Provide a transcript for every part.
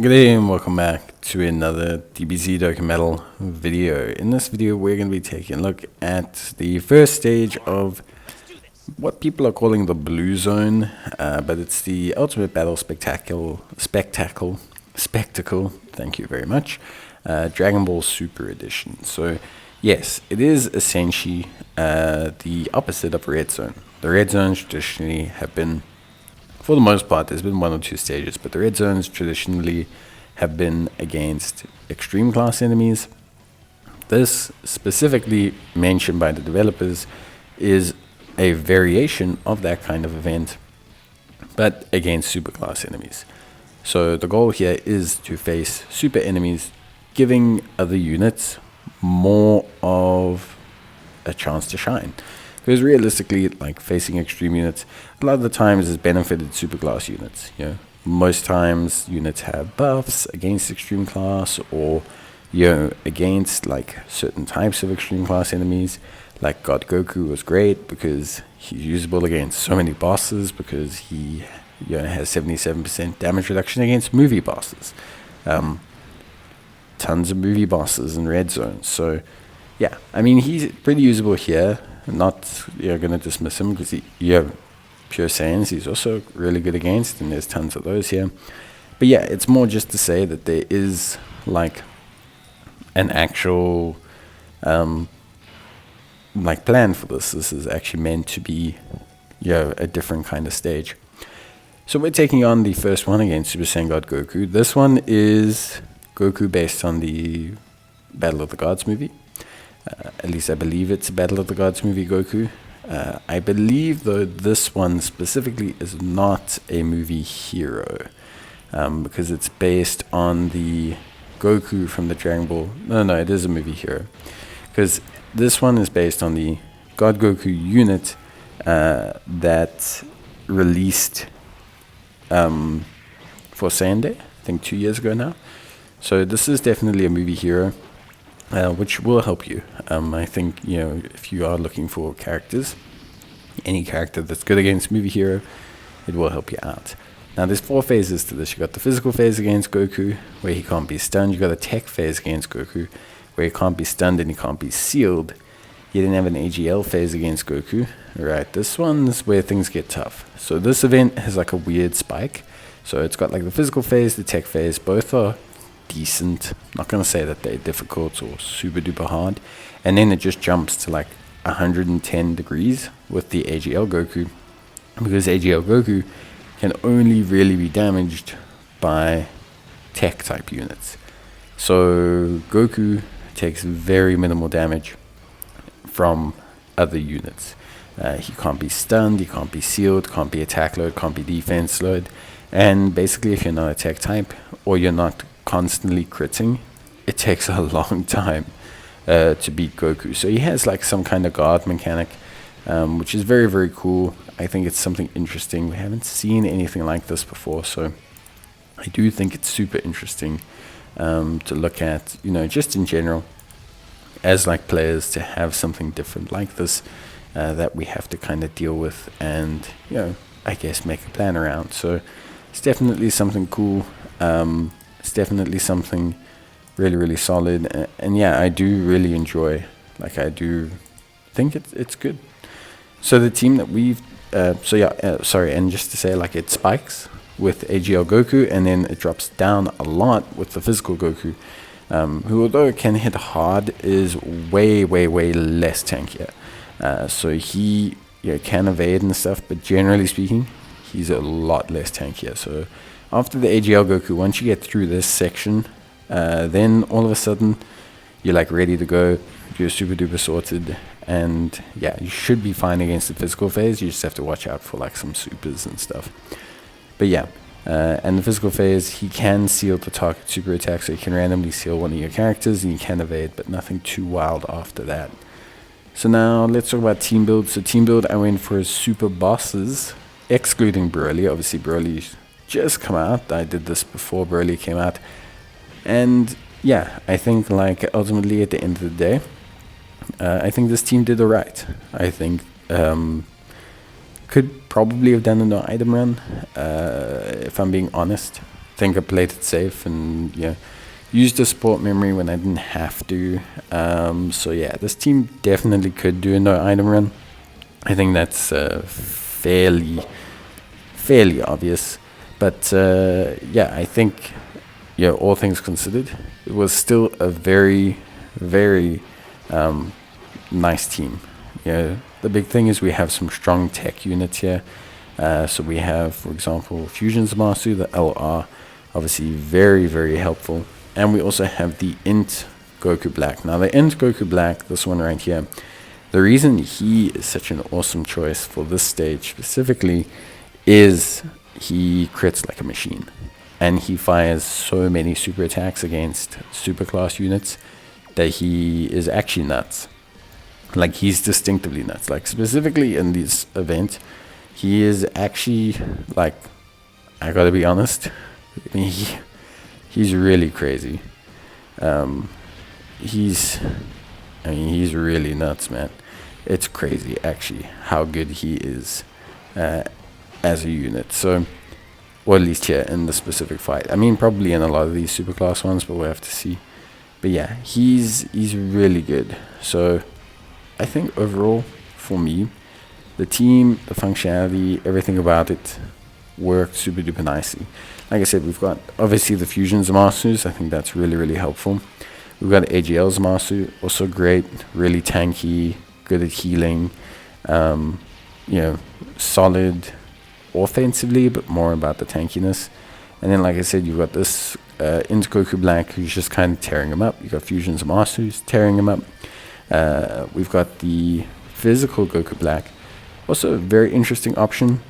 Good day and welcome back to another DBZ Dokkan Metal video. In this video we're going to be taking a look at the first stage of what people are calling the Blue Zone, but it's the Ultimate Battle Spectacle, thank you very much, Dragon Ball Super Edition. So yes, it is essentially the opposite of Red Zone. The Red Zones traditionally have been, for the most part, there's been one or two stages, but the red zones traditionally have been against extreme class enemies. This, specifically mentioned by the developers, is a variation of that kind of event, but against super class enemies. So the goal here is to face super enemies, giving other units more of a chance to shine. Because realistically, like facing extreme units, a lot of the times has benefited superclass units. Most times units have buffs against extreme class, or against like certain types of extreme class enemies. Like God Goku was great because he's usable against so many bosses, because he has 77% damage reduction against movie bosses. Tons of movie bosses in red zones. So yeah, I mean, he's pretty usable here. Not gonna dismiss him, because pure Saiyans he's also really good against, and there's tons of those here. But yeah, it's more just to say that there is like an actual like plan for this. This is actually meant to be a different kind of stage. So we're taking on the first one against Super Saiyan God Goku. This one is Goku based on the Battle of the Gods movie. At least I believe it's a Battle of the Gods movie Goku. I believe, though, this one specifically is not a movie hero, because it's based on the Goku from the Dragon Ball. No, it is a movie hero, because this one is based on the God Goku unit that released for Saiyan Day, I think 2 years ago now. So this is definitely a movie hero. Which will help you. I think, if you are looking for characters, any character that's good against movie hero, it will help you out. Now, there's 4 phases to this. You got the physical phase against Goku, where he can't be stunned. You got a tech phase against Goku, where he can't be stunned and he can't be sealed. You then have an AGL phase against Goku. Right, this one's where things get tough. So this event has like a weird spike. So it's got like the physical phase, the tech phase. Both are decent. Not going to say that they're difficult or super duper hard. And then it just jumps to like 110 degrees with the AGL Goku, because AGL Goku can only really be damaged by tech type units. So Goku takes very minimal damage from other units. He can't be stunned, he can't be sealed, can't be attack load, can't be defense load. And basically, if you're not a tech type, or you're not constantly critting, it takes a long time to beat Goku. So he has like some kind of guard mechanic, which is very, very cool. I think it's something interesting. We haven't seen anything like this before, so I do think it's super interesting to look at, just in general, as like players, to have something different like this that we have to kind of deal with and, I guess make a plan around. So it's definitely something cool. It's definitely something really, really solid. And yeah, I do really enjoy, I do think it's good. So the team that we've, and just to say, it spikes with AGL Goku, and then it drops down a lot with the physical Goku, who, although it can hit hard, is way, way, way less tankier. So he can evade and stuff, but generally speaking, he's a lot less tankier. So after the AGL Goku, once you get through this section, then all of a sudden you're ready to go. You're super duper sorted, and yeah, you should be fine against the physical phase. You just have to watch out for some supers and stuff. But yeah, and the physical phase, he can seal the target super attack, so you can randomly seal one of your characters and you can evade, but nothing too wild after that. So now let's talk about team build. So team build, I went for super bosses, excluding Broly. Obviously Broly's just come out. I did this before Broly came out, and yeah, I think ultimately at the end of the day, I think this team did alright. I think could probably have done a no item run, if I'm being honest. I think I played it safe and used the support memory when I didn't have to. So yeah, this team definitely could do a no item run. I think that's fairly obvious. But yeah, I think all things considered, it was still a very, very nice team. The big thing is we have some strong tech units here. So we have, for example, Fusion Zamasu, the LR, obviously very, very helpful. And we also have the Int Goku Black. Now the Int Goku Black, this one right here, the reason he is such an awesome choice for this stage specifically is he crits like a machine. And he fires so many super attacks against super class units that he is actually nuts. Like, he's distinctively nuts. Like, specifically in this event, he is actually, like, I gotta be honest, I mean, he's really crazy. He's really nuts, man. It's crazy, actually, how good he is as a unit. So, or at least here in the specific fight. I mean, probably in a lot of these superclass ones, but we'll have to see. But yeah, he's really good. So I think overall, for me, the team, the functionality, everything about it worked super duper nicely. Like I said, we've got obviously the Fusion Zamasus. I think that's really, really helpful. We've got AGL Zamasu, also great, really tanky, good at healing, solid offensively, but more about the tankiness. And then, like I said, you've got this Int Goku Black, who's just kind of tearing him up. You've got Fusion Zamasu tearing him up. We've got the physical Goku Black, also a very interesting option.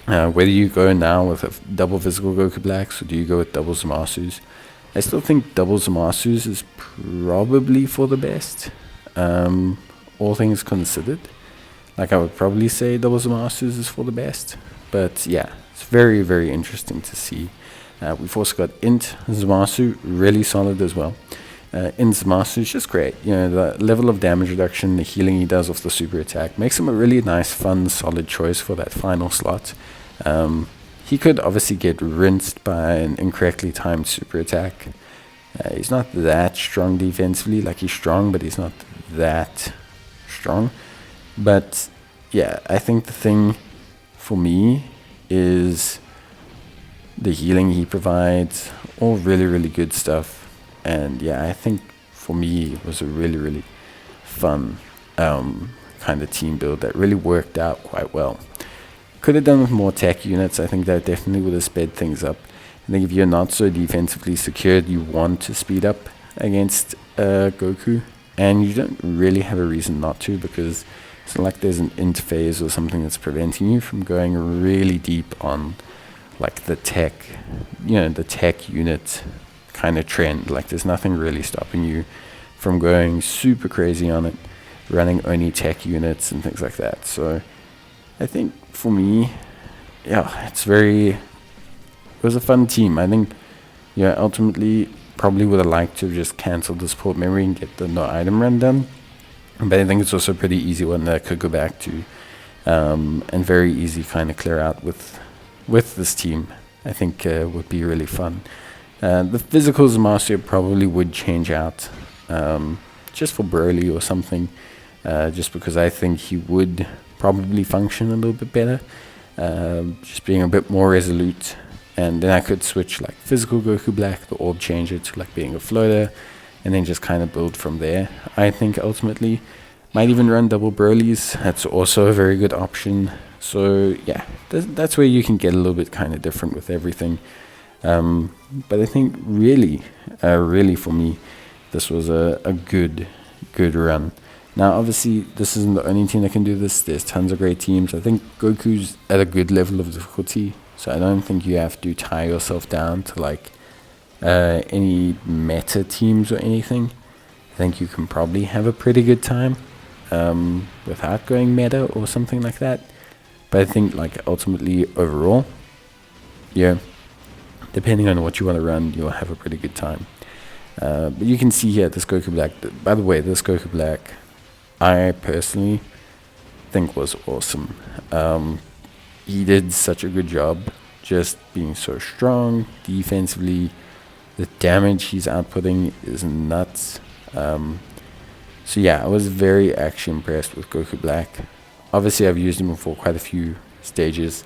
Whether you go now with a double physical Goku Blacks or do you go with double Zamasus, I still think double Zamasus is probably for the best, all things considered. Like, I would probably say double Zamasus is for the best. But yeah, it's very, very interesting to see. We've also got Int Zamasu, really solid as well. Int Zamasu is just great. The level of damage reduction, the healing he does off the super attack makes him a really nice, fun, solid choice for that final slot. He could obviously get rinsed by an incorrectly timed super attack. He's not that strong defensively. Like, he's strong, but he's not that strong. But yeah, I think the thing for me is the healing he provides, all really, really good stuff. And yeah, I think for me it was a really, really fun kind of team build that really worked out quite well. Could have done with more tech units. I think that definitely would have sped things up. I think if you're not so defensively secured, you want to speed up against Goku, and you don't really have a reason not to, because it's not like there's an interface or something that's preventing you from going really deep on like the tech unit kind of trend. Like, there's nothing really stopping you from going super crazy on it, running only tech units and things like that. So I think for me, yeah, it was a fun team. I think, ultimately probably would have liked to have just cancel the support memory and get the no item run done. But I think it's also a pretty easy one that I could go back to, and very easy kind of clear out with this team. I think would be really fun. The physicals master probably would change out, just for Broly or something, just because I think he would probably function a little bit better, just being a bit more resolute. And then I could switch like physical Goku Black, the orb changer, to like being a floater, and then just kind of build from there. I think ultimately might even run double Broly's. That's also a very good option. So yeah, that's where you can get a little bit kind of different with everything. But I think really for me, this was a good run. Now, obviously, this isn't the only team that can do this. There's tons of great teams. I think Goku's at a good level of difficulty, so I don't think you have to tie yourself down to like any meta teams or anything. I think you can probably have a pretty good time without going meta or something like that. But I think like ultimately overall, yeah, depending on what you want to run, you'll have a pretty good time. But you can see here this Goku Black. By the way, this Goku Black, I personally think was awesome. He did such a good job just being so strong defensively. The damage he's outputting is nuts. So yeah, I was very actually impressed with Goku Black. Obviously, I've used him for quite a few stages.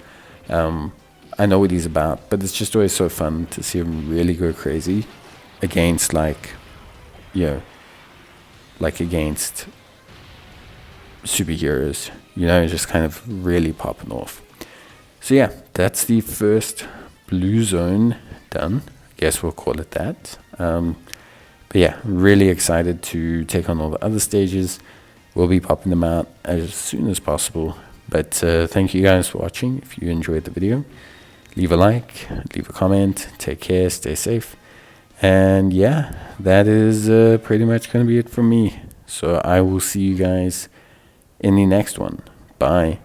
I know what he's about, but it's just always so fun to see him really go crazy against, like, you know, like against superheroes, you know, just kind of really popping off. So yeah, that's the first blue zone done. I guess we'll call it that. But yeah, really excited to take on all the other stages. We'll be popping them out as soon as possible. But thank you guys for watching. If you enjoyed the video, leave a like, leave a comment, take care, stay safe. And yeah, that is pretty much going to be it from me. So I will see you guys in the next one. Bye.